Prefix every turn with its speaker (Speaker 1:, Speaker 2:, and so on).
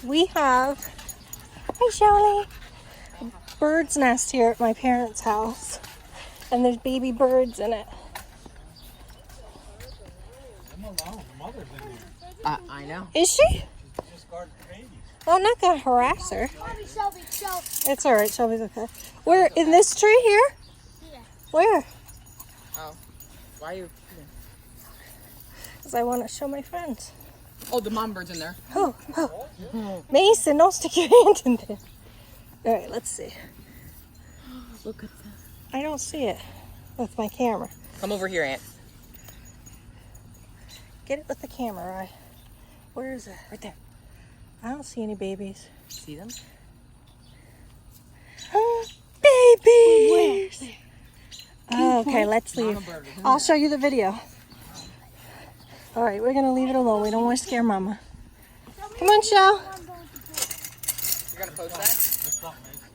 Speaker 1: We have, hi Shelby, a bird's nest here at my parents' house. And there's baby birds in it.
Speaker 2: I know.
Speaker 1: Is she? Oh, I'm not gonna harass her.
Speaker 3: Shelby.
Speaker 1: It's alright, Shelby's okay. Where, in this tree here?
Speaker 3: Yeah.
Speaker 1: Where?
Speaker 2: Oh. Why are you...
Speaker 1: Because I want to show my friends.
Speaker 2: Oh, the mom bird's in there.
Speaker 1: Oh. Mason, don't stick your hand in there. Alright, let's see.
Speaker 2: Look at that.
Speaker 1: I don't see it with my camera.
Speaker 2: Come over here, Aunt.
Speaker 1: Get it with the camera, right? Where is it?
Speaker 2: Right there.
Speaker 1: I don't see any babies.
Speaker 2: See them?
Speaker 1: Babies! Oh, okay, let's leave.
Speaker 2: Mama bird.
Speaker 1: I'll show you the video. Alright, we're gonna leave it alone. We don't want to scare Mama. Come on, Shell.
Speaker 2: You're gonna post that?